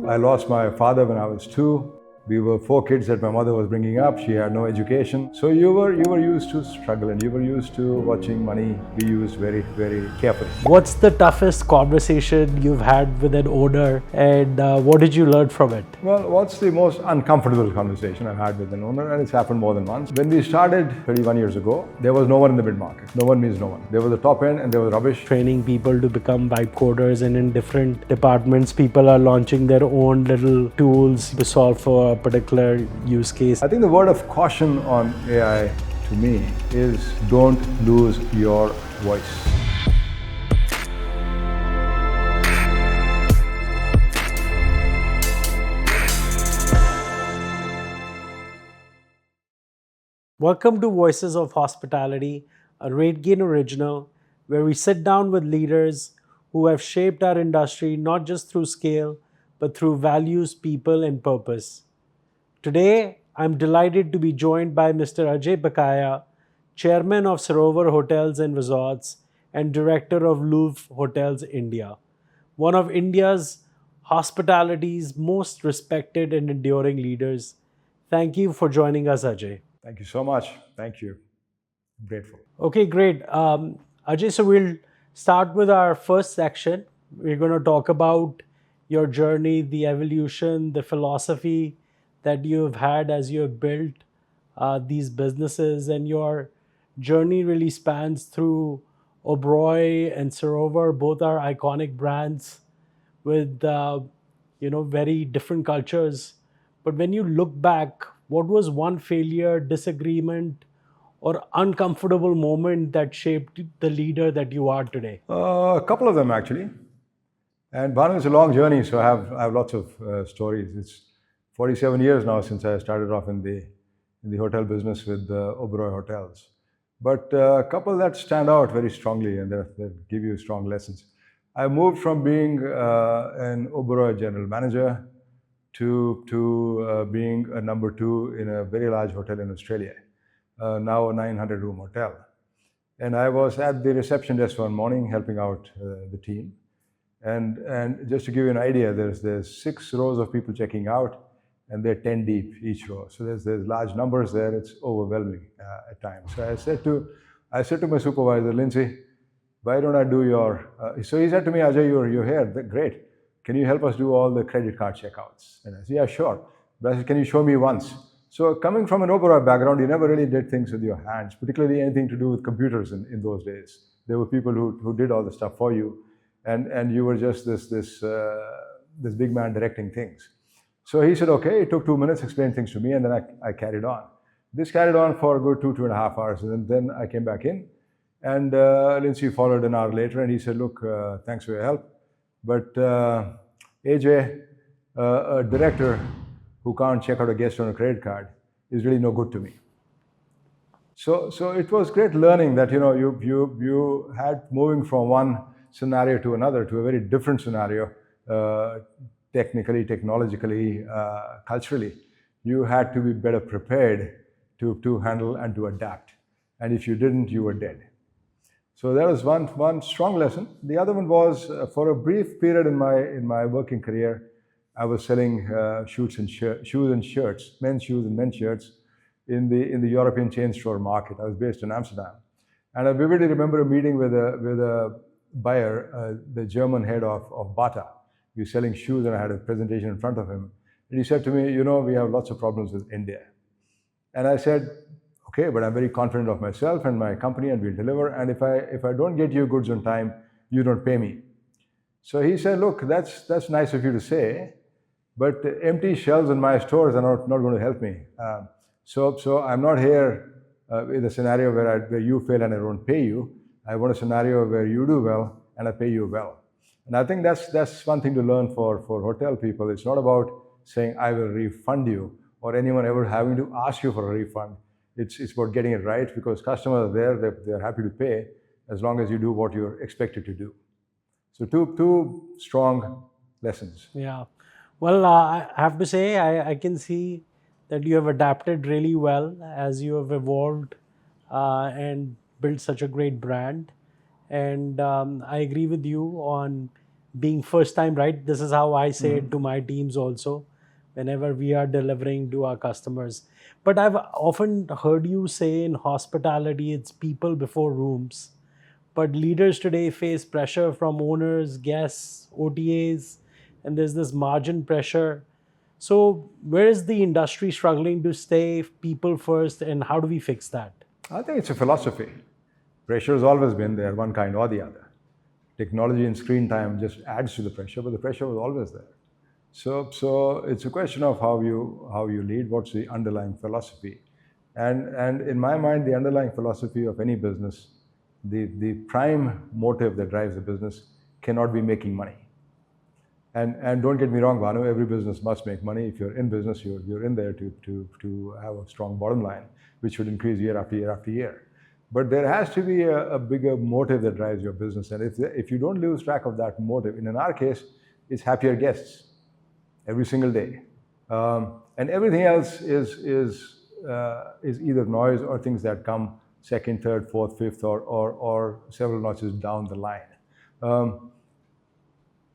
I lost my father when I was 2. We were 4 kids that my mother was bringing up. She had no education. So you were used to struggle, and you were used to watching money be used very carefully. What's the toughest conversation you've had with an owner, and what did you learn from it? Well, what's the most uncomfortable conversation I've had with an owner? And it's happened more than once. When we started 31 years ago, there was no one in the mid-market. No one means no one. There was the top end and there was rubbish. Training people to become vibe coders, and in different departments, people are launching their own little tools to solve for a particular use case. I think the word of caution on AI to me is don't lose your voice. Welcome to Voices of Hospitality, a RateGain original, where we sit down with leaders who have shaped our industry not just through scale, but through values, people, and purpose. Today, I'm delighted to be joined by Mr. Ajay Bakaya, Chairman of Sarovar Hotels and Resorts and Director of Louvre Hotels India, one of India's hospitality's most respected and enduring leaders. Thank you for joining us, Ajay. Thank you so much. Thank you. I'm grateful. Okay, great. Ajay, so we'll start with our first section. We're going to talk about your journey, the evolution, the philosophy that you have had as you have built these businesses, and your journey really spans through Oberoi and Sarovar. Both are iconic brands with very different cultures. But when you look back, what was one failure, disagreement, or uncomfortable moment that shaped the leader that you are today? A couple of them actually. And Bhanu, it's a long journey, so I have lots of stories. It's 47 years now since I started off in the hotel business with Oberoi Hotels. But a couple that stand out very strongly and that give you strong lessons. I moved from being an Oberoi general manager to being a number 2 in a very large hotel in Australia, now a 900-room hotel. And I was at the reception desk one morning helping out the team. And just to give you an idea, there's 6 rows of people checking out, and they're 10 deep each row. So there's large numbers there. It's overwhelming at times. So I said to my supervisor, Lindsay, why don't I do your? So he said to me, Ajay, you're here. Great. Can you help us do all the credit card checkouts? And I said, yeah, sure. But I said, can you show me once? So coming from an Oberoi background, you never really did things with your hands, particularly anything to do with computers in those days. There were people who did all the stuff for you, and you were just this big man directing things. So he said, okay, it took 2 minutes, explained things to me, and then I carried on. This carried on for a good 2.5 hours, and then I came back in, and Lindsay followed an hour later, and he said, look, thanks for your help, but AJ, a director who can't check out a guest on a credit card is really no good to me. So it was great learning that you had moving from one scenario to another to a very different scenario, technically, technologically, culturally. You had to be better prepared to handle and to adapt. And if you didn't, you were dead. So that was one strong lesson. The other one was for a brief period in my working career, I was selling shoes and shirts, men's shoes and men's shirts in the European chain store market. I was based in Amsterdam, and I vividly remember a meeting with a buyer, the German head of Bata. He was selling shoes, and I had a presentation in front of him. And he said to me, we have lots of problems with India. And I said, okay, but I'm very confident of myself and my company, and we'll deliver. And if I don't get you goods on time, you don't pay me. So he said, look, that's nice of you to say, but empty shelves in my stores are not going to help me. So I'm not here in a scenario where you fail and I don't pay you. I want a scenario where you do well and I pay you well. And I think that's one thing to learn for hotel people. It's not about saying I will refund you or anyone ever having to ask you for a refund. It's about getting it right, because customers are there, they're happy to pay as long as you do what you're expected to do. So two strong lessons. Yeah. Well, I have to say, I can see that you have adapted really well as you have evolved and built such a great brand. And I agree with you on being first time, right? This is how I say it to my teams also, whenever we are delivering to our customers. But I've often heard you say in hospitality, it's people before rooms. But leaders today face pressure from owners, guests, OTAs, and there's this margin pressure. So, where is the industry struggling to stay people first, and how do we fix that? I think it's a philosophy. Pressure has always been there, one kind or the other. Technology and screen time just adds to the pressure, but the pressure was always there. So it's a question of how you lead. What's the underlying philosophy? And in my mind, the underlying philosophy of any business, the prime motive that drives the business cannot be making money. And don't get me wrong, Bhanu, every business must make money. If you're in business, you're in there to have a strong bottom line, which should increase year after year after year. But there has to be a bigger motive that drives your business. And if you don't lose track of that motive, and in our case, it's happier guests every single day. And everything else is either noise or things that come second, third, fourth, fifth, or several notches down the line.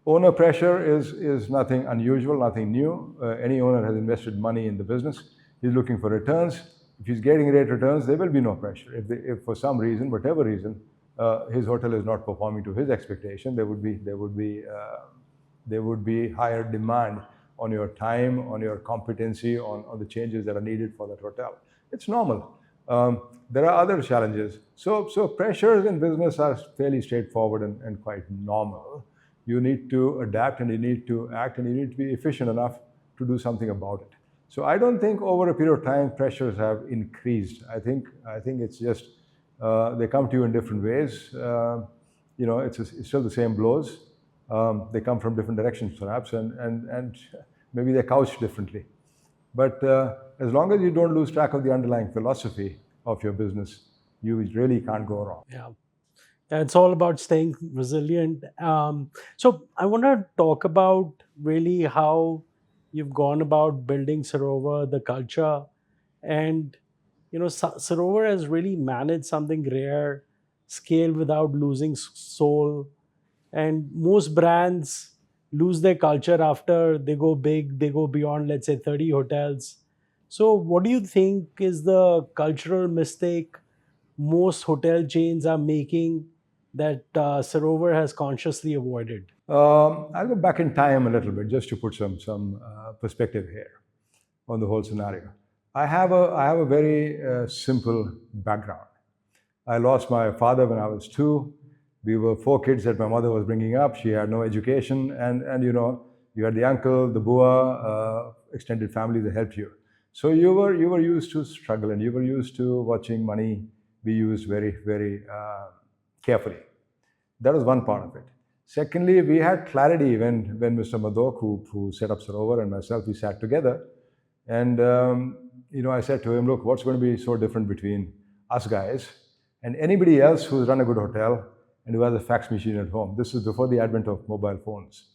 Owner pressure is nothing unusual, nothing new. Any owner has invested money in the business. He's looking for returns. If he's getting great returns, there will be no pressure. If for some reason, whatever reason, his hotel is not performing to his expectation, there would be higher demand on your time, on your competency, on the changes that are needed for that hotel. It's normal. There are other challenges. So pressures in business are fairly straightforward and quite normal. You need to adapt, and you need to act, and you need to be efficient enough to do something about it. So I don't think over a period of time pressures have increased. I think it's just they come to you in different ways. It's still the same blows. They come from different directions perhaps, and maybe they're couched differently. But as long as you don't lose track of the underlying philosophy of your business, you really can't go wrong. Yeah. It's all about staying resilient. So I want to talk about really how you've gone about building Sarovar, the culture, and Sarovar has really managed something rare, scale without losing soul. And most brands lose their culture after they go big, they go beyond, let's say, 30 hotels. So, what do you think is the cultural mistake most hotel chains are making that Sarovar has consciously avoided? I'll go back in time a little bit just to put some perspective here on the whole scenario. I have a very simple background. I lost my father when I was 2. We were 4 kids that my mother was bringing up. She had no education, and you had the uncle, the bua, extended family that helped you. So you were used to struggle, and you were used to watching money be used very, very carefully. That was one part of it. Secondly, we had clarity when Mr. Madok, who set up Sarovar, and myself, we sat together, and I said to him, look, what's going to be so different between us guys and anybody else who's run a good hotel and who has a fax machine at home? This is before the advent of mobile phones.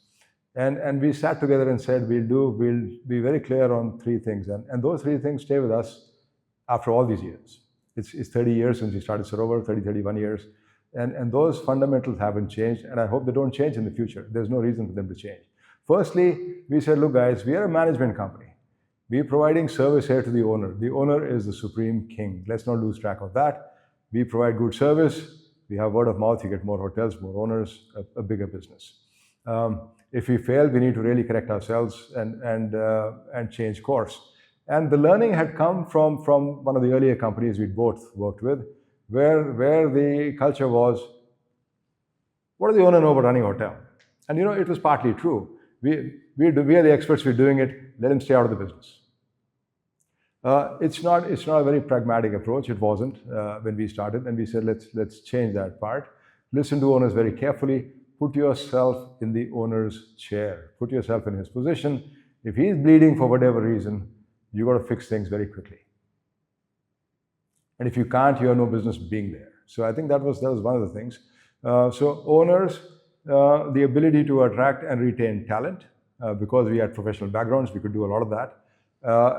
And we sat together and said, we'll be very clear on 3 things. And those 3 things stay with us after all these years. It's 30 years since we started Sarovar, 31 years. And those fundamentals haven't changed, and I hope they don't change in the future. There's no reason for them to change. Firstly, we said, look guys, we are a management company. We're providing service here to the owner. The owner is the supreme king. Let's not lose track of that. We provide good service. We have word of mouth. You get more hotels, more owners, a bigger business. If we fail, we need to really correct ourselves and change course. And the learning had come from one of the earlier companies we'd both worked with, where the culture was, what does the owner know about running a hotel? And it was partly true. We are the experts, we're doing it, let him stay out of the business. It's not a very pragmatic approach. It wasn't when we started, and we said, let's change that part. Listen to owners very carefully. Put yourself in the owner's chair. Put yourself in his position. If he's bleeding for whatever reason, you got to fix things very quickly. And if you can't, you have no business being there. So I think that was one of the things. So owners, the ability to attract and retain talent, because we had professional backgrounds, we could do a lot of that.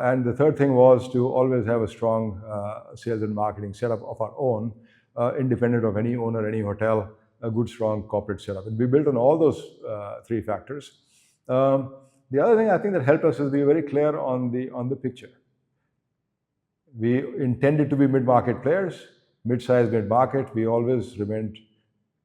And the third thing was to always have a strong sales and marketing setup of our own, independent of any owner, any hotel. a good, strong corporate setup. And we built on all those three factors. The other thing I think that helped us is we were very clear on the picture. We intended to be mid-market players, mid-sized mid-market. We always remained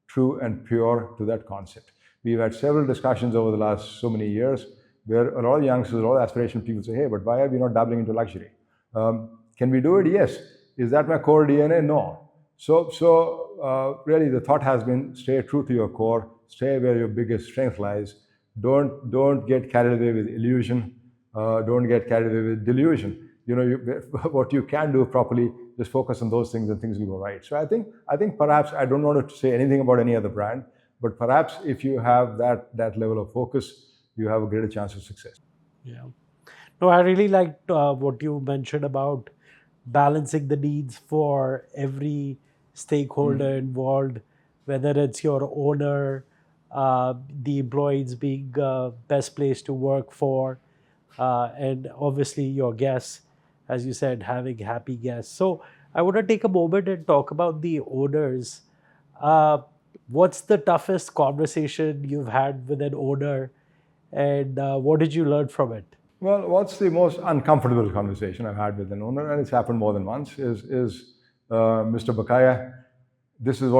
true and pure to that concept. We've had several discussions over the last so many years where a lot of youngsters, a lot of aspirational people say, hey, but why are we not dabbling into luxury? Can we do it? Yes. Is that my core DNA? No. So really the thought has been stay true to your core, stay where your biggest strength lies. Don't get carried away with illusion. Don't get carried away with delusion. What you can do properly, just focus on those things and things will go right. So I think perhaps, I don't want to say anything about any other brand, but perhaps if you have that level of focus, you have a greater chance of success. Yeah. No, I really liked what you mentioned about balancing the needs for every stakeholder involved, whether it's your owner, the employees being best place to work for, and obviously your guests, as you said, having happy guests. So I want to take a moment and talk about the owners. What's the toughest conversation you've had with an owner, and what did you learn from it? Well, what's the most uncomfortable conversation I've had with an owner, and it's happened more than once, is Mr. Bakaya, this and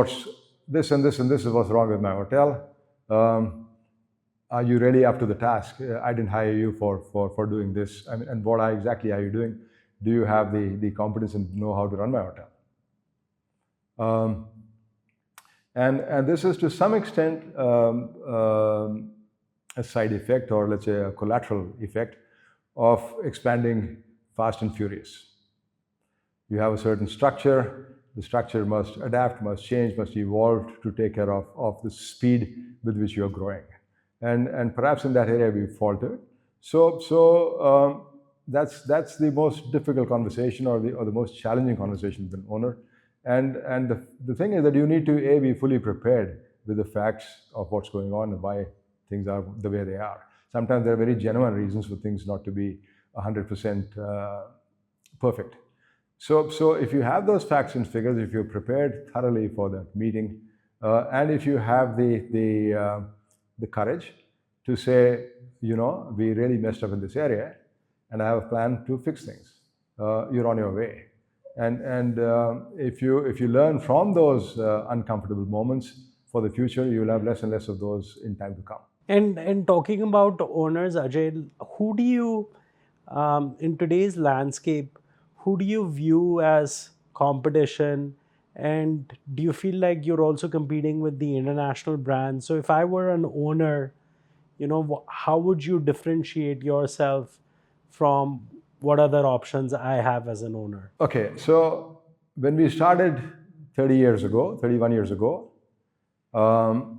this and this is what's wrong with my hotel. Are you really up to the task? I didn't hire you for doing this. I mean, and what exactly are you doing? Do you have the competence and know how to run my hotel? And this is to some extent a side effect, or let's say a collateral effect of expanding fast and furious. You have a certain structure. The structure must adapt, must change, must evolve to take care of the speed with which you are growing. And perhaps in that area we faltered. So that's the most difficult conversation, or the most challenging conversation with an owner. And the thing is that you need to be fully prepared with the facts of what's going on and why things are the way they are. Sometimes there are very genuine reasons for things not to be 100% perfect. So if you have those facts and figures, if you're prepared thoroughly for that meeting, and if you have the courage to say, we really messed up in this area, and I have a plan to fix things, you're on your way. And if you learn from those uncomfortable moments for the future, you will have less and less of those in time to come. And talking about owners, Ajay, who do you, in today's landscape, who do you view as competition? And do you feel like you're also competing with the international brands? So if I were an owner, how would you differentiate yourself from what other options I have as an owner? Okay, so when we started 31 years ago,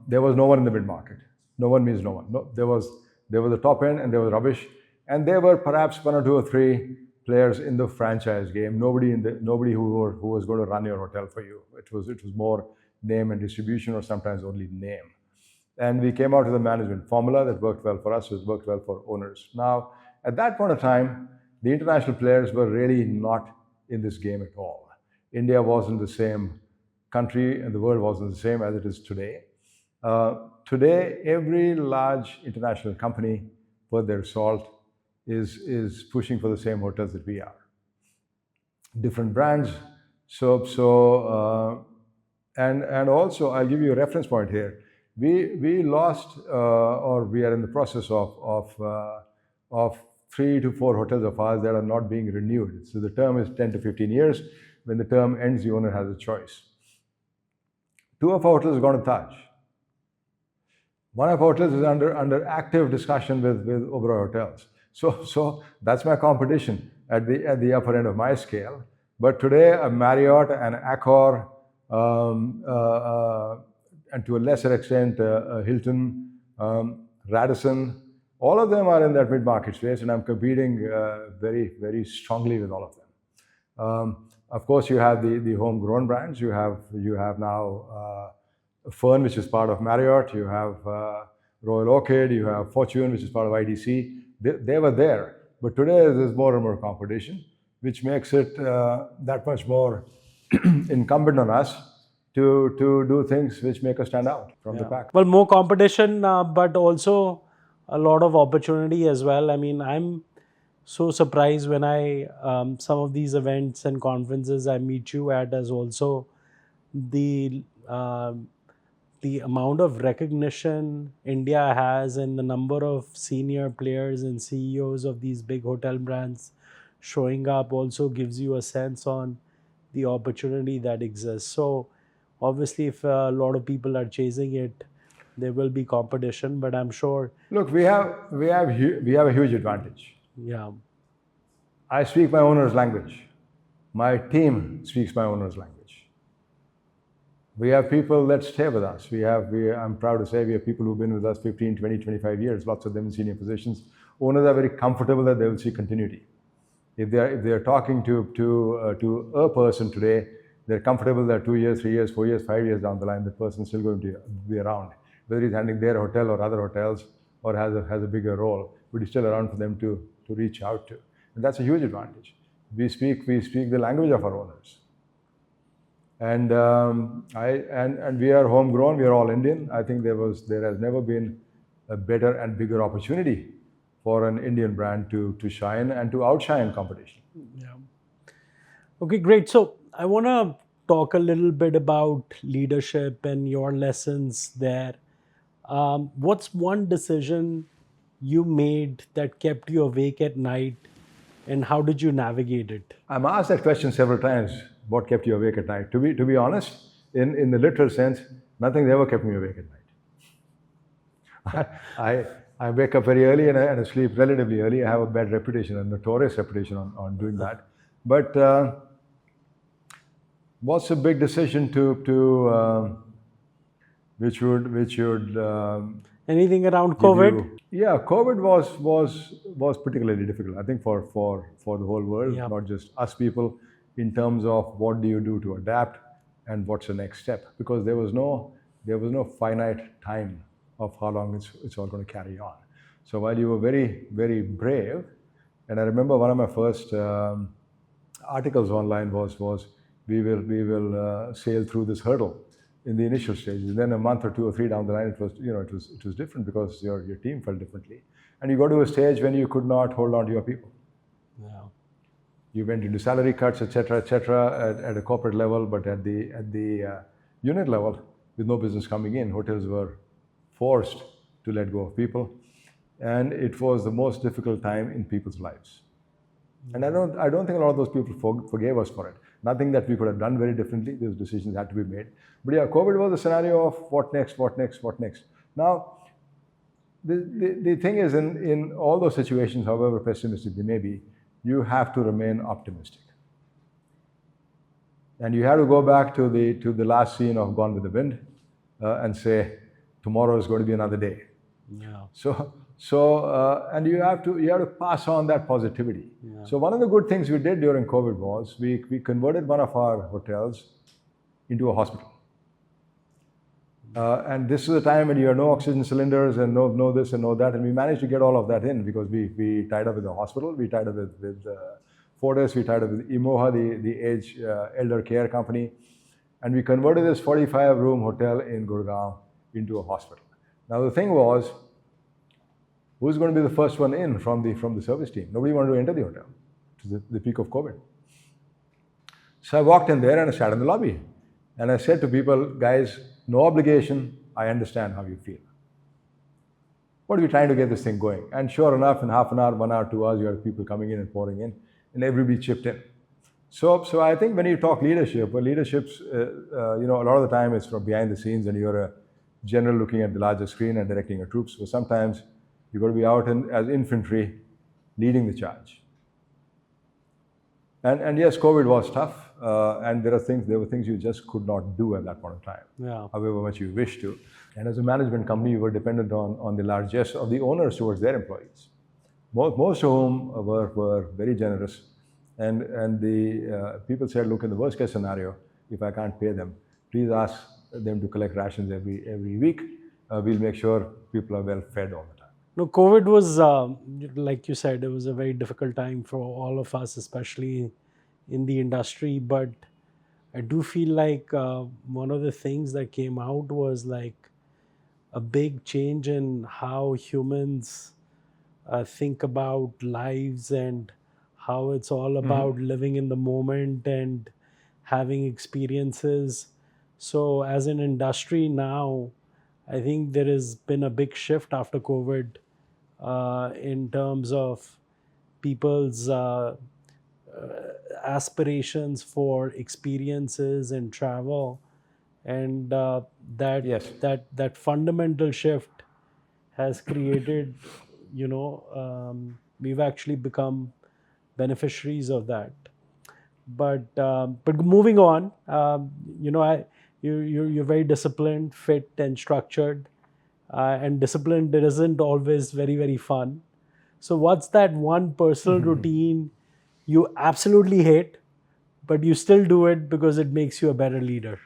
there was no one in the mid-market. No one means no one. No, there was the top end, and there was rubbish, and there were perhaps one or two or three players in the franchise game. Nobody who was going to run your hotel for you. It was more name and distribution, or sometimes only name. And we came out with a management formula that worked well for us. It worked well for owners. Now, at that point of time, the international players were really not in this game at all. India wasn't the same country, and the world wasn't the same as it is today. Today, every large international company, worth their salt, is pushing for the same hotels that we are. Different brands. And also, I'll give you a reference point here. We lost, or we are in the process of 3 to 4 hotels of ours that are not being renewed. So the term is 10 to 15 years. When the term ends, the owner has a choice. 2 of our hotels have gone to Taj. One of our hotels is under active discussion with Oberoi Hotels. So that's my competition at the upper end of my scale. But today, a Marriott, an Accor, and to a lesser extent, Hilton, Radisson, all of them are in that mid-market space, and I'm competing very, very strongly with all of them. Of course, you have the homegrown brands. You have now Fern, which is part of Marriott. You have Royal Orchid. You have Fortune, which is part of IDC. They were there, but today there's more and more competition, which makes it that much more incumbent on us to do things which make us stand out from the pack. Well, more competition, but also a lot of opportunity as well. I mean, I'm so surprised when I some of these events and conferences I meet you at as also the the amount of recognition India has and the number of senior players and CEOs of these big hotel brands showing up also gives you a sense on the opportunity that exists. So obviously, if a lot of people are chasing it, there will be competition, but I'm sure, Look, we have a huge advantage. yeah, I speak my owner's language. My team speaks my owner's language. We have people that stay with us. I'm proud to say we have people who've been with us 15, 20, 25 years, lots of them in senior positions. Owners are very comfortable that they will see continuity. If they're talking to a person today, they're comfortable that 2 years, 3 years, 4 years, 5 years down the line, the person's still going to be around. Whether he's handling their hotel or other hotels or has a bigger role, but he's still around for them to reach out to. And that's a huge advantage. We speak the language of our owners. And and we are homegrown. We are all Indian. I think there has never been a better and bigger opportunity for an Indian brand to shine and to outshine competition. yeah. Okay, great. So I want to talk a little bit about leadership and your lessons there. What's one decision you made that kept you awake at night, and how did you navigate it? I'm asked that question several times. What kept you awake at night? To be honest, in the literal sense, nothing ever kept me awake at night. I wake up very early and I sleep relatively early. I have a bad reputation, a notorious reputation on doing that. But what's a big decision which would Anything around give COVID? you- Yeah, COVID was particularly difficult. I think for the whole world, Yeah. not just us people, in terms of what do you do to adapt and what's the next step, because there was no finite time of how long it's all going to carry on. So while you were very, very brave, and I remember one of my first articles online was we will sail through this hurdle in the initial stages. Then a month or 2 or 3 down the line, it was different because your team felt differently, and you got to a stage when you could not hold on to your people. Yeah. You went into salary cuts, etc., at a corporate level, but at the unit level, with no business coming in, hotels were forced to let go of people, and it was the most difficult time in people's lives. And I don't think a lot of those people forgave us for it. Nothing that we could have done very differently. Those decisions had to be made. But yeah, COVID was a scenario of what next, what next, what next. Now, the thing is, in all those situations, however pessimistic they may be, you have to remain optimistic. And you have to go back to the last scene of Gone with the Wind and say, tomorrow is going to be another day. Yeah. And you have to pass on that positivity. Yeah. So one of the good things we did during COVID was we converted one of our hotels into a hospital. And this is a time when you have no oxygen cylinders and no this and no that, and we managed to get all of that in because we tied up with the hospital, we tied up with Fortis, we tied up with Imoha, the elder care company, and we converted this 45-room hotel in Gurgaon into a hospital. Now the thing was, who's going to be the first one in from the service team? Nobody wanted to enter the hotel. It was the peak of COVID. So I walked in there and I sat in the lobby. And I said to people, guys, no obligation, I understand how you feel. But we're trying to get this thing going. And sure enough, in half an hour, 1 hour, 2 hours, you had people coming in and pouring in, and everybody chipped in. So I think when you talk leadership, well, leadership's, a lot of the time it's from behind the scenes and you're a general looking at the larger screen and directing your troops. So sometimes you've got to be out as infantry leading the charge. And yes, COVID was tough. And there were things you just could not do at that point of time, however much you wish to. And as a management company, you were dependent on the largesse of the owners towards their employees, most of whom were very generous. And the people said, look, in the worst case scenario, if I can't pay them, please ask them to collect rations every week. We'll make sure people are well fed all the time. No, COVID was, like you said, it was a very difficult time for all of us, especially in the industry. But I do feel like one of the things that came out was like a big change in how humans think about lives and how it's all about living in the moment and having experiences. So, as an industry now, I think there has been a big shift after COVID in terms of people's aspirations for experiences and travel, and Yes. that fundamental shift has created, we've actually become beneficiaries of that. But moving on, you're very disciplined, fit, and structured, and disciplined. It isn't always very fun. So, what's that one personal routine you absolutely hate, but you still do it because it makes you a better leader?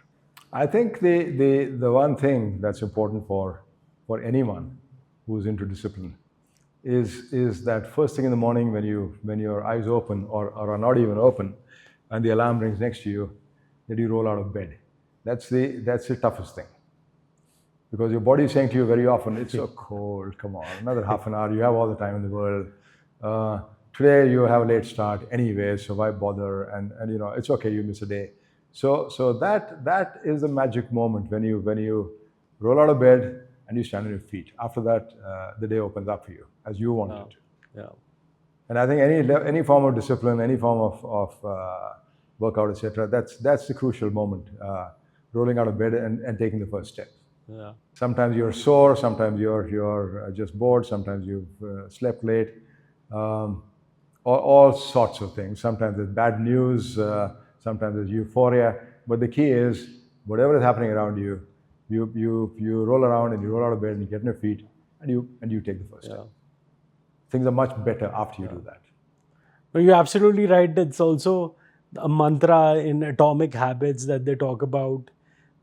I think the one thing that's important for anyone who's into discipline is that first thing in the morning when your eyes open or are not even open and the alarm rings next to you, that you roll out of bed. That's the toughest thing, because your body is saying to you very often, it's so cold, come on, another half an hour, you have all the time in the world. Today you have a late start anyway, so why bother? And it's okay, you miss a day. So that is the magic moment when you roll out of bed and you stand on your feet. After that, the day opens up for you as you want it to. Yeah. And I think any form of discipline, any form of workout, etc., that's the crucial moment. Rolling out of bed and taking the first step. Yeah. Sometimes you're sore, sometimes you're just bored, sometimes you've slept late, all sorts of things. Sometimes there's bad news, sometimes there's euphoria. But the key is, whatever is happening around you, you roll around and you roll out of bed and you get on your feet and you take the first step. Things are much better after you do that. No, you're absolutely right. It's also a mantra in Atomic Habits that they talk about,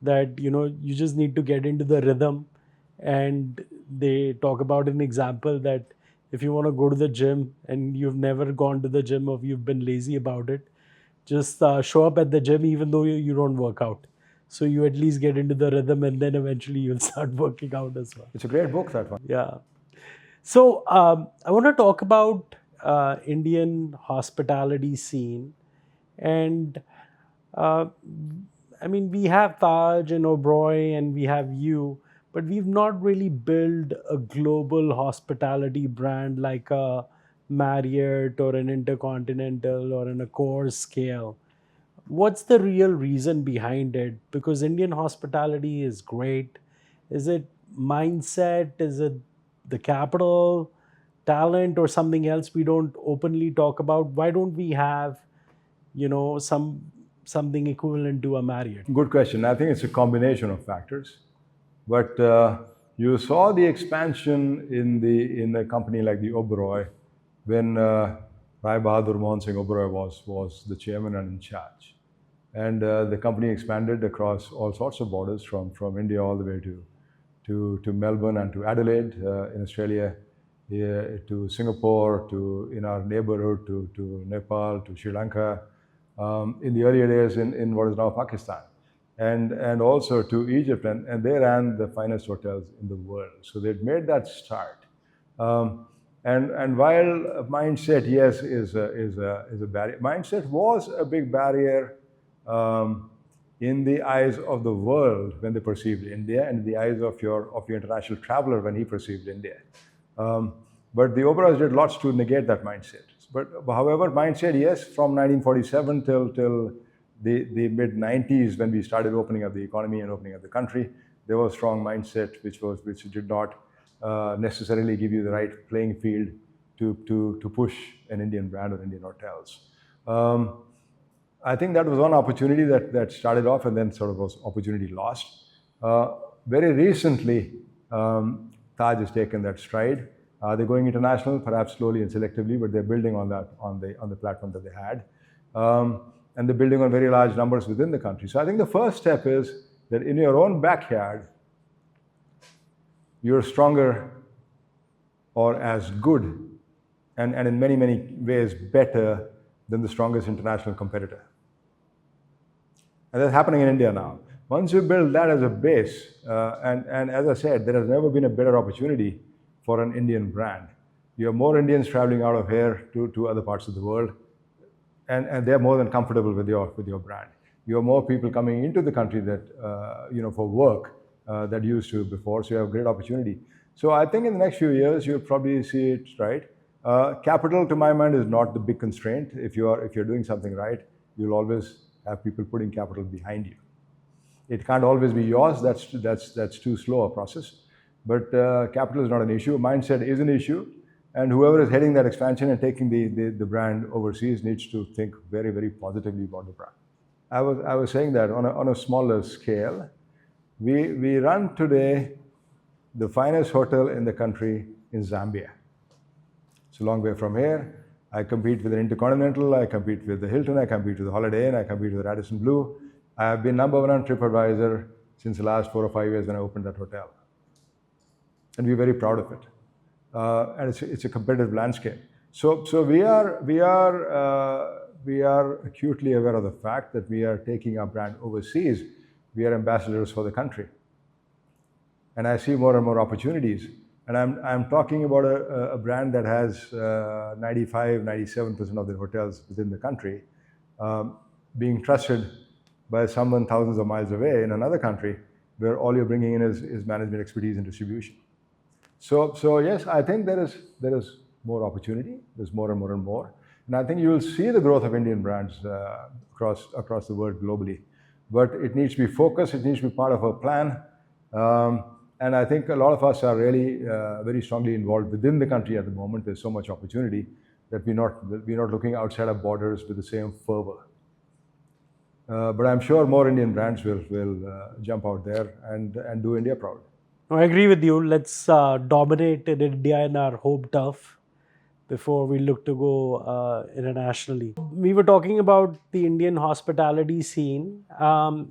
that you just need to get into the rhythm. And they talk about an example that if you want to go to the gym and you've never gone to the gym or you've been lazy about it, just show up at the gym even though you don't work out. So you at least get into the rhythm, and then eventually you'll start working out as well. It's a great book, that one. Yeah. So I want to talk about Indian hospitality scene, and uh, I mean, we have Taj and Oberoi, and we have you, but we've not really built a global hospitality brand like a Marriott or an Intercontinental or an Accor scale. What's the real reason behind it? Because Indian hospitality is great. Is it mindset? Is it the capital, talent, or something else we don't openly talk about? Why don't we have, something equivalent to a Marriott? Good question. I think it's a combination of factors. But you saw the expansion in a company like the Oberoi when Rai Bahadur Mohan Singh Oberoi was the chairman and in charge. And the company expanded across all sorts of borders, from India all the way to Melbourne and to Adelaide in Australia, to Singapore, to in our neighborhood, to Nepal, to Sri Lanka, in the earlier days in what is now Pakistan, and also to Egypt, and they ran the finest hotels in the world. So they'd made that start. And while mindset, yes, is a barrier. Mindset was a big barrier in the eyes of the world when they perceived India, and in the eyes of your international traveler when he perceived India. But the Oberois did lots to negate that mindset. But however, mindset, yes, from 1947 till the mid 90s, when we started opening up the economy and opening up the country, there was strong mindset which did not necessarily give you the right playing field to push an Indian brand or Indian hotels. I think that was one opportunity that started off and then sort of was opportunity lost. Very recently, Taj has taken that stride. They're going international, perhaps slowly and selectively, but they're building on that on the platform that they had, and they're building on very large numbers within the country. So I think the first step is that in your own backyard, you're stronger or as good, and in many ways better than the strongest international competitor. And that's happening in India now. Once you build that as a base, and as I said, there has never been a better opportunity for an Indian brand. You have more Indians traveling out of here to other parts of the world, and they're more than comfortable with your brand. You have more people coming into the country that for work that used to before. So you have great opportunity. So I think in the next few years you'll probably see it right. Capital, to my mind, is not the big constraint. If you're doing something right, you'll always have people putting capital behind you. It can't always be yours. That's too slow a process. But capital is not an issue. Mindset is an issue. And whoever is heading that expansion and taking the brand overseas needs to think very, very positively about the brand. I was saying that on a smaller scale, we run today the finest hotel in the country in Zambia. It's a long way from here. I compete with an Intercontinental, I compete with the Hilton, I compete with the Holiday Inn, I compete with the Radisson Blu. I have been number one on TripAdvisor since the last 4 or 5 years when I opened that hotel. And we're very proud of it. And it's a competitive landscape. So we are acutely aware of the fact that we are taking our brand overseas. We are ambassadors for the country. And I see more and more opportunities. And I'm talking about a brand that has 95, 97% of the hotels within the country being trusted by someone thousands of miles away in another country where all you're bringing in is management expertise and distribution. So yes, I think there is more opportunity. There's more and more and more. And I think you will see the growth of Indian brands across the world globally. But it needs to be focused. It needs to be part of a plan. And I think a lot of us are really very strongly involved within the country at the moment. There's so much opportunity that we're not looking outside our borders with the same fervor. But I'm sure more Indian brands will jump out there and do India proud. I agree with you. Let's dominate in India in our home turf before we look to go internationally. We were talking about the Indian hospitality scene.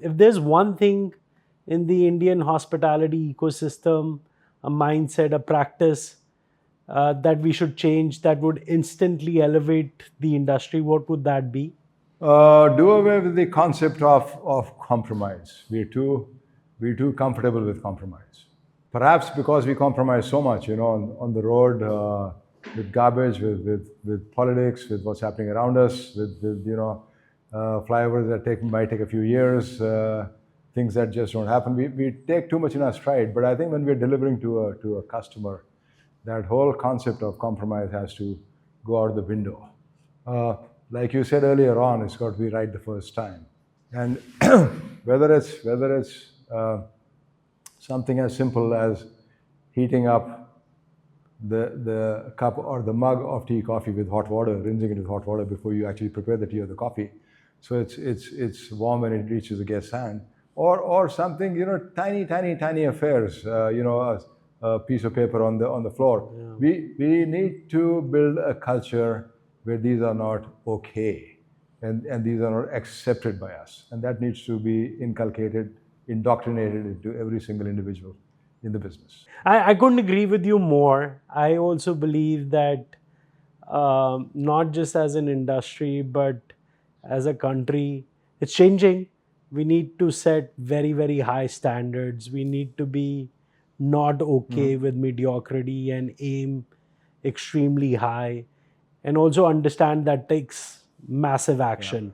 If there's one thing in the Indian hospitality ecosystem, a mindset, a practice that we should change that would instantly elevate the industry, what would that be? Do away with the concept of compromise. We're too comfortable with compromise. Perhaps because we compromise so much, on the road with garbage, with politics, with what's happening around us, with flyovers that might take a few years, things that just don't happen. We take too much in our stride. But I think when we're delivering to a customer, that whole concept of compromise has to go out the window. Like you said earlier on, it's got to be right the first time. And whether it's something as simple as heating up the cup or the mug of tea coffee with hot water, rinsing it with hot water before you actually prepare the tea or the coffee, so it's warm when it reaches the guest's hand, or something, tiny affairs, a piece of paper on the floor. Yeah. We need to build a culture where these are not okay and these are not accepted by us, and that needs to be inculcated, indoctrinated into every single individual in the business. I couldn't agree with you more. I also believe that not just as an industry, but as a country, it's changing. We need to set very, very high standards. We need to be not okay with mediocrity and aim extremely high, and also understand that takes massive action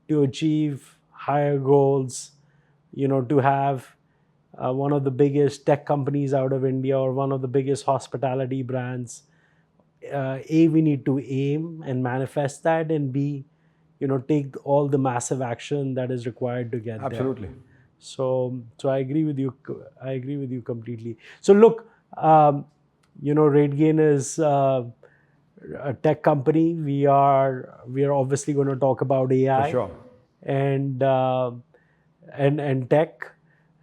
to achieve higher goals. To have one of the biggest tech companies out of India or one of the biggest hospitality brands, we need to aim and manifest that, and B, take all the massive action that is required to get there. Absolutely. So I agree with you. I agree with you completely. So look, RateGain is a tech company. We are obviously going to talk about AI. For sure. And tech,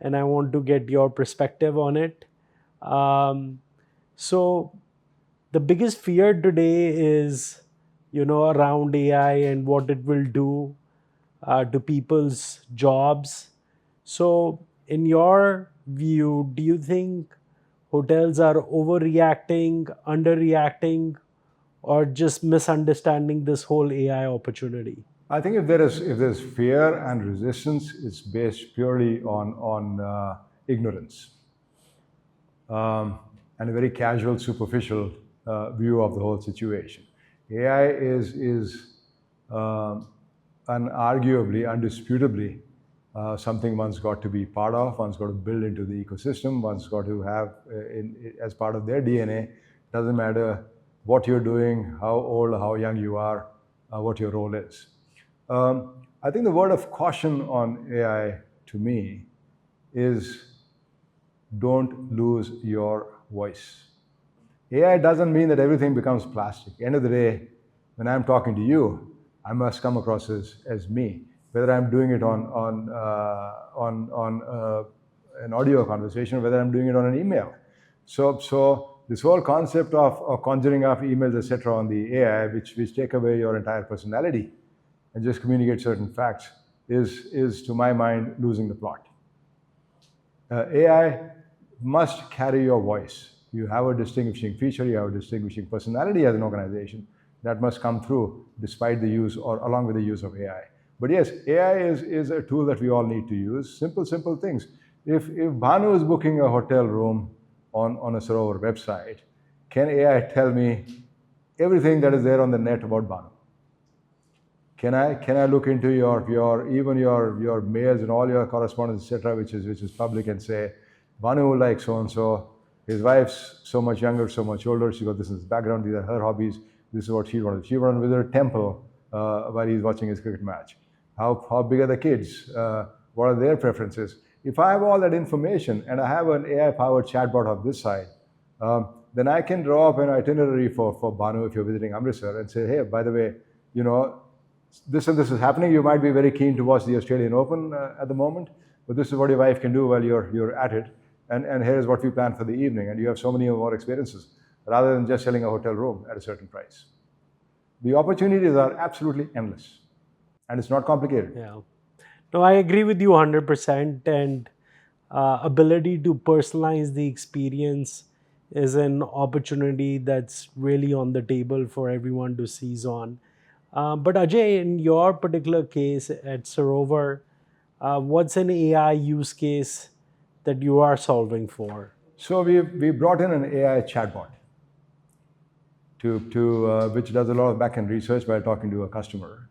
and I want to get your perspective on it. So the biggest fear today is, around AI and what it will do to people's jobs. So in your view, do you think hotels are overreacting, underreacting, or just misunderstanding this whole AI opportunity? I think if there's fear and resistance, it's based purely on ignorance and a very casual, superficial view of the whole situation. AI is unarguably, undisputably something one's got to be part of. One's got to build into the ecosystem. One's got to have as part of their DNA. Doesn't matter what you're doing, how old, how young you are, what your role is. I think the word of caution on AI to me is don't lose your voice. AI doesn't mean that everything becomes plastic. End of the day, when I'm talking to you, I must come across as me. Whether I'm doing it on an audio conversation, whether I'm doing it on an email. So this whole concept of conjuring up emails, etc., on the AI, which take away your entire personality and just communicate certain facts, is to my mind losing the plot. AI must carry your voice. You have a distinguishing feature, you have a distinguishing personality as an organization that must come through despite the use or along with the use of AI. But yes, AI is a tool that we all need to use. Simple things. If Bhanu is booking a hotel room on a Sarovar website, can AI tell me everything that is there on the net about Bhanu? Can I look into your mails and all your correspondence, etc., which is public, and say, Bhanu likes so and so, his wife's so much younger, so much older, she got this in his background, these are her hobbies, this is what she wanted. She wanted to visit a temple while he's watching his cricket match. How big are the kids? What are their preferences? If I have all that information and I have an AI-powered chatbot on this side, then I can draw up an itinerary for Bhanu if you're visiting Amritsar and say, hey, by the way, this and this is happening. You might be very keen to watch the Australian Open at the moment, but this is what your wife can do while you're at it. And here's what we plan for the evening. And you have so many more experiences rather than just selling a hotel room at a certain price. The opportunities are absolutely endless. And it's not complicated. Yeah. No, I agree with you 100%. And ability to personalize the experience is an opportunity that's really on the table for everyone to seize on. But Ajay, in your particular case at Sarovar, what's an AI use case that you are solving for? So we brought in an AI chatbot which does a lot of back-end research by talking to a customer,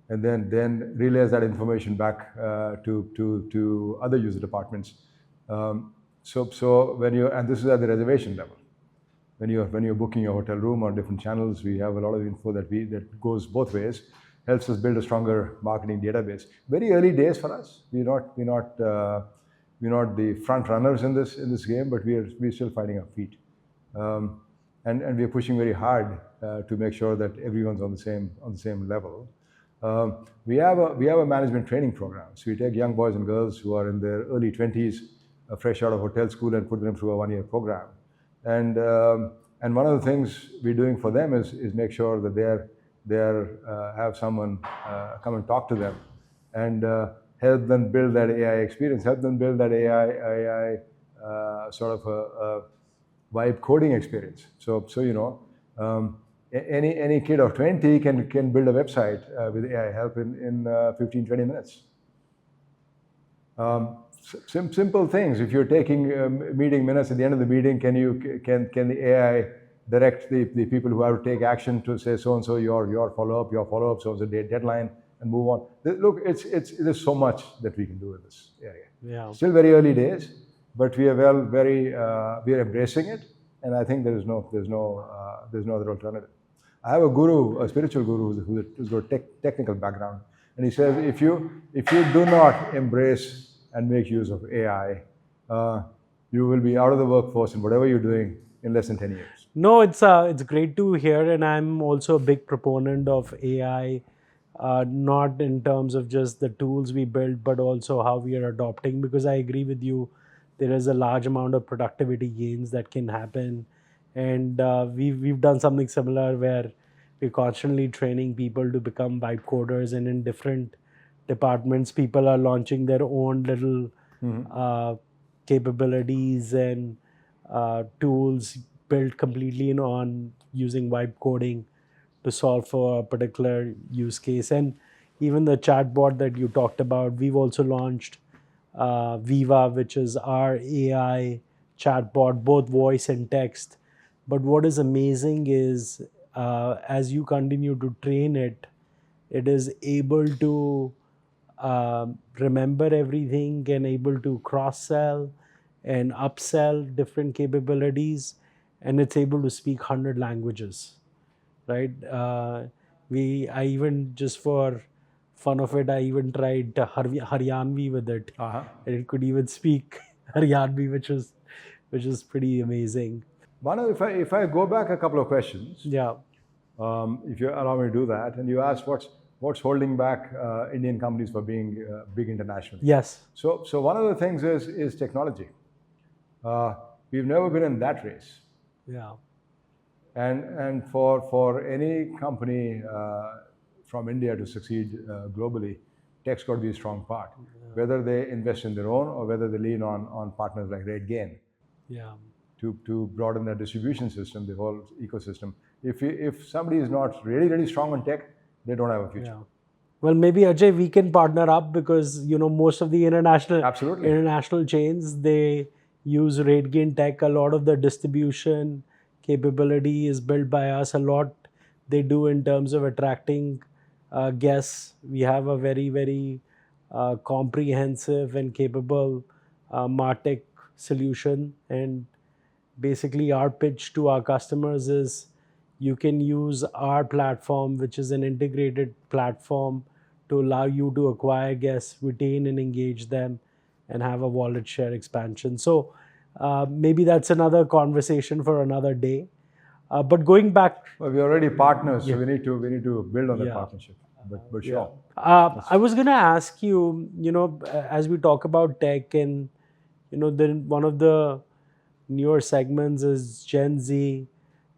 and then relays that information back to other user departments. So when and this is at the reservation level. When you're booking your hotel room on different channels, we have a lot of info that goes both ways, helps us build a stronger marketing database. Very early days for us. We're not the front runners in this game, but we're still finding our feet, and we're pushing very hard to make sure that everyone's on the same level. We have a management training program. So we take young boys and girls who are in their early 20s, fresh out of hotel school, and put them through a 1-year program. And one of the things we're doing for them is make sure that they have someone come and talk to them and help them build that AI experience, help them build that AI sort of a vibe coding experience. So any kid of 20 can build a website with AI help in 15-20 minutes. Simple things. If you're taking meeting minutes at the end of the meeting, can the AI direct the people who have to take action to say so and so your follow up, so and so deadline, and move on. Look, there's so much that we can do in this area. Yeah. Still very early days, but we are we are embracing it, and I think there's no other alternative. I have a spiritual guru who's got a technical background, and he says if you do not embrace and make use of AI, you will be out of the workforce in whatever you're doing in less than 10 years. No, it's great to hear, and I'm also a big proponent of AI, not in terms of just the tools we build, but also how we are adopting. Because I agree with you, there is a large amount of productivity gains that can happen, and we've done something similar where we're constantly training people to become vibe coders, and in different departments, people are launching their own little capabilities and tools built completely on using vibe coding to solve for a particular use case. And even the chatbot that you talked about. We've also launched Viva, which is our AI chatbot, both voice and text. But what is amazing is as you continue to train it, it is able to remember everything and able to cross sell and upsell different capabilities, and it's able to speak 100 languages, right? I even, just for fun of it, I even tried Haryanvi with it, Uh-huh. and it could even speak Haryanvi, which is pretty amazing. Bhanu, if I go back a couple of questions, Yeah. if you allow me to do that, and you asked what's holding back Indian companies for being big internationally. Yes. So one of the things is technology. We've never been in that race, Yeah. and for any company from India to succeed globally, tech's got to be a strong part. Whether they invest in their own or whether they lean on partners like RateGain Yeah. to broaden their distribution system, the whole ecosystem. If somebody is not really strong on tech, they don't have a future. Yeah. Well, maybe Ajay, we can partner up because most of the Absolutely. international chains, they use RateGain tech. A lot of the distribution capability is built by us. A lot they do in terms of attracting guests. We have a very comprehensive and capable MarTech solution, and basically our pitch to our customers is you can use our platform, which is an integrated platform, to allow you to acquire guests, retain and engage them, and have a wallet share expansion. So maybe that's another conversation for another day. But going back, Well, we're already partners, so we need to build on that Yeah. partnership. But sure. I was going to ask you, as we talk about tech, and then one of the newer segments is Gen Z,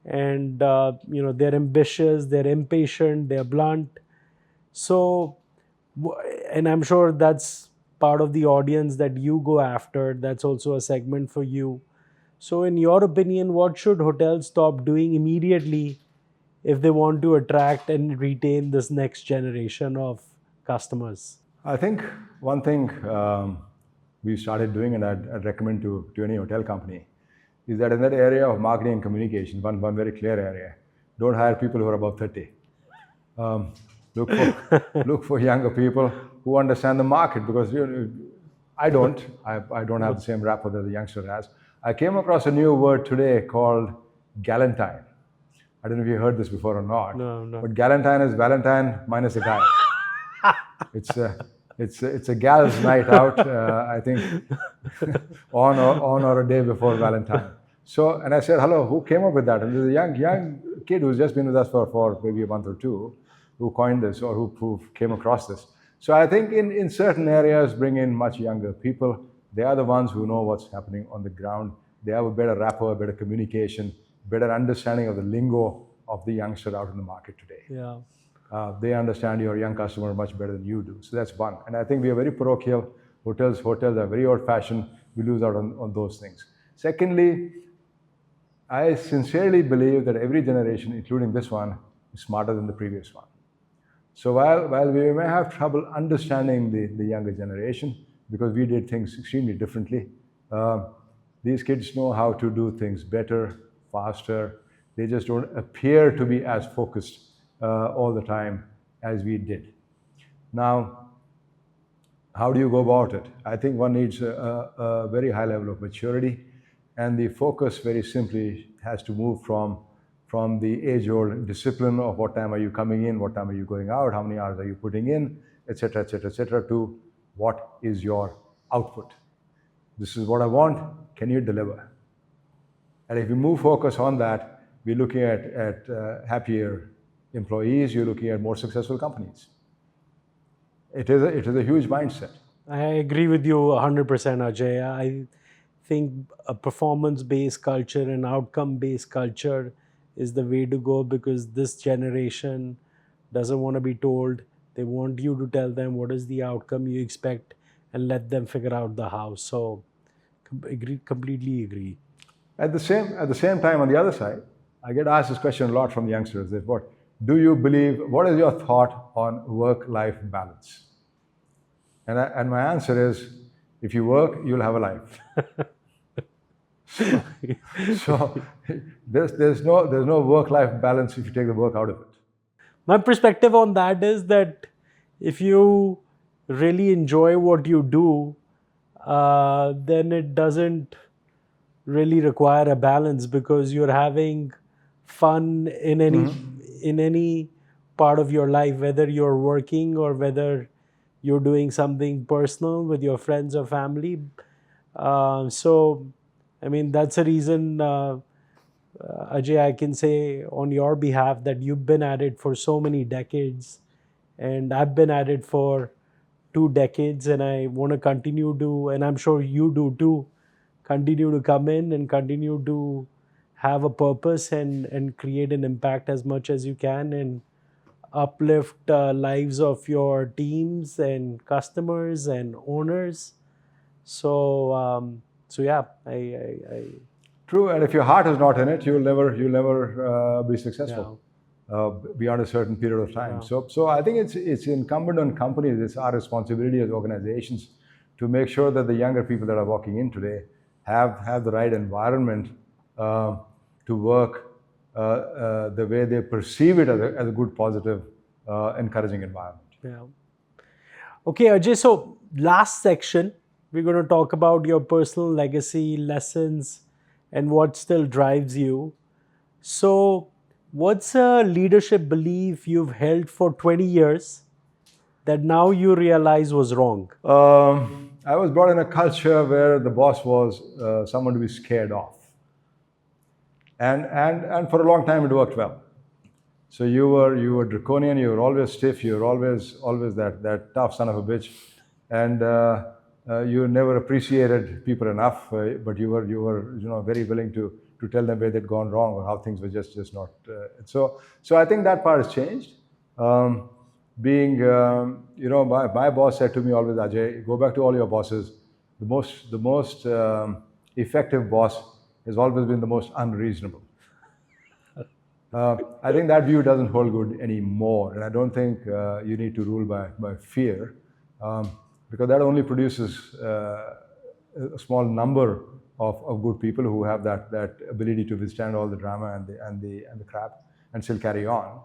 and they're ambitious, they're impatient, they're blunt. So, and I'm sure that's part of the audience that you go after. That's also a segment for you. So, in your opinion, what should hotels stop doing immediately if they want to attract and retain this next generation of customers? I think one thing we started doing, and I'd recommend to any hotel company, is that in that area of marketing and communication, one very clear area, don't hire people who are above 30. Look for younger people who understand the market, because I don't have the same rapport that the youngster has. I came across a new word today called galantine. I don't know if you heard this before or not. No. But galantine is Valentine minus a guy. It's a gal's night out. I think on or a day before Valentine. So, and I said, hello, who came up with that? And there's a young kid who's just been with us for maybe a month or two, who coined this or who came across this. So I think in certain areas, bring in much younger people. They are the ones who know what's happening on the ground. They have a better rapport, better communication, better understanding of the lingo of the youngster out in the market today. Yeah. They understand your young customer much better than you do. So that's one. And I think we are very parochial. Hotels are very old-fashioned. We lose out on those things. Secondly, I sincerely believe that every generation, including this one, is smarter than the previous one. So while we may have trouble understanding the younger generation, because we did things extremely differently, these kids know how to do things better, faster. They just don't appear to be as focused all the time as we did. Now, how do you go about it? I think one needs a very high level of maturity, and the focus very simply has to move from the age-old discipline of what time are you coming in, what time are you going out, how many hours are you putting in, etc., to what is your output. This is what I want, can you deliver? And if you move focus on that, we're looking at happier employees, you're looking at more successful companies. It is a huge mindset. I agree with you 100%, Ajay. I think a performance-based culture and outcome-based culture is the way to go, because this generation doesn't want to be told. They want you to tell them what is the outcome you expect and let them figure out the how. So, completely agree. At the same time, on the other side, I get asked this question a lot from the youngsters: that do you believe, what is your thought on work-life balance? And my answer is, if you work, you'll have a life. So there's no work-life balance if you take the work out of it. My perspective on that is that if you really enjoy what you do, then it doesn't really require a balance because you're having fun in any part of your life, whether you're working or whether you're doing something personal with your friends or family. So, I mean, that's a reason, Ajay, I can say on your behalf that you've been at it for so many decades, and I've been at it for 2 decades, and I want to continue to, and I'm sure you do too, continue to come in and continue to have a purpose and create an impact as much as you can and uplift lives of your teams and customers and owners. So yeah, I True, and if your heart is not in it, you'll never be successful beyond a certain period of time. So I think it's incumbent on companies. It's our responsibility as organizations to make sure that the younger people that are walking in today have the right environment to work the way they perceive it as a good, positive, encouraging environment. Yeah. Okay, Ajay, so last section, we're going to talk about your personal legacy, lessons, and what still drives you. So, what's a leadership belief you've held for 20 years that now you realize was wrong? I was brought in a culture where the boss was someone to be scared of. And for a long time it worked well. So you were draconian, you were always stiff, you were always that tough son of a bitch, and you never appreciated people enough. But you were very willing to tell them where they'd gone wrong or how things were just not. So I think that part has changed. My boss said to me always, Ajay, go back to all your bosses. The most effective boss has always been the most unreasonable. I think that view doesn't hold good anymore, and I don't think you need to rule by fear, because that only produces a small number of good people who have that ability to withstand all the drama and the crap and still carry on,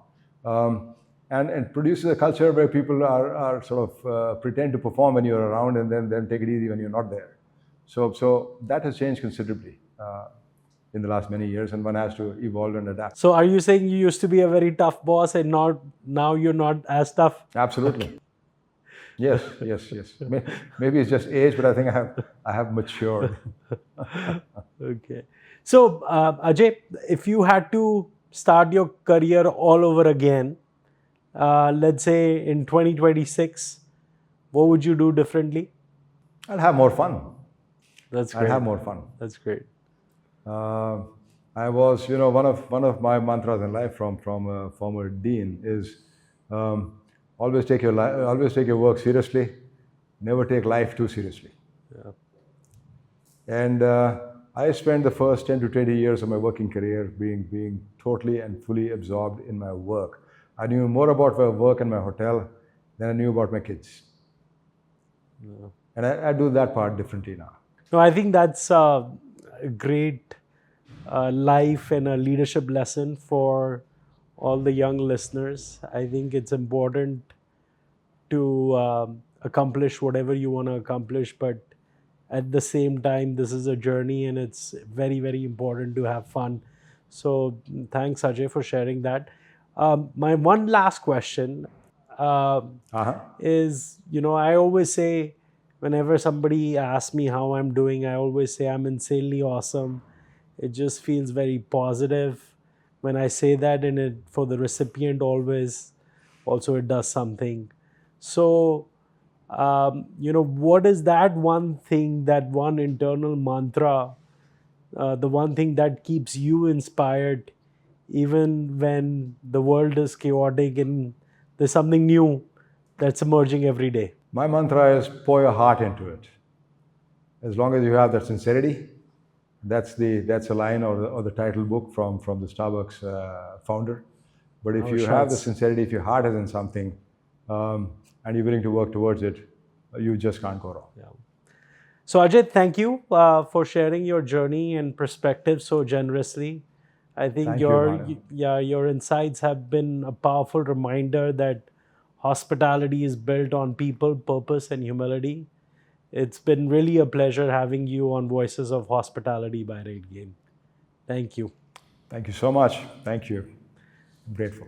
and produces a culture where people are sort of pretend to perform when you're around and then take it easy when you're not there. So that has changed considerably in the last many years, and one has to evolve and adapt. So, are you saying you used to be a very tough boss and now you're not as tough? Absolutely. Yes. Maybe it's just age, but I think I have matured. Okay. So, Ajay, if you had to start your career all over again, let's say in 2026, what would you do differently? I'll have more fun. That's great. I'll have more fun. That's great. I was, one of my mantras in life from a former dean is always take your work seriously, never take life too seriously. Yeah. And I spent the first 10 to 20 years of my working career being totally and fully absorbed in my work. I knew more about my work and my hotel than I knew about my kids. Yeah. And I do that part differently now. No, I think that's a great life and a leadership lesson for all the young listeners. I think it's important to accomplish whatever you want to accomplish, but at the same time, this is a journey and it's very, very important to have fun. So thanks, Ajay, for sharing that. My one last question is, I always say, whenever somebody asks me how I'm doing, I always say I'm insanely awesome. It just feels very positive when I say that, and it for the recipient also it does something. So, what is that one thing, that one internal mantra, the one thing that keeps you inspired even when the world is chaotic and there's something new that's emerging every day? My mantra is pour your heart into it. As long as you have that sincerity, that's a line or the title book from the Starbucks founder. But if you have the sincerity, if your heart is in something, and you're willing to work towards it, you just can't go wrong. Yeah. So Ajay, thank you for sharing your journey and perspective so generously. I think Thank you, Bhanu. your insights have been a powerful reminder that hospitality is built on people, purpose, and humility. It's been really a pleasure having you on Voices of Hospitality by RateGain. Thank you. Thank you so much. Thank you. I'm grateful.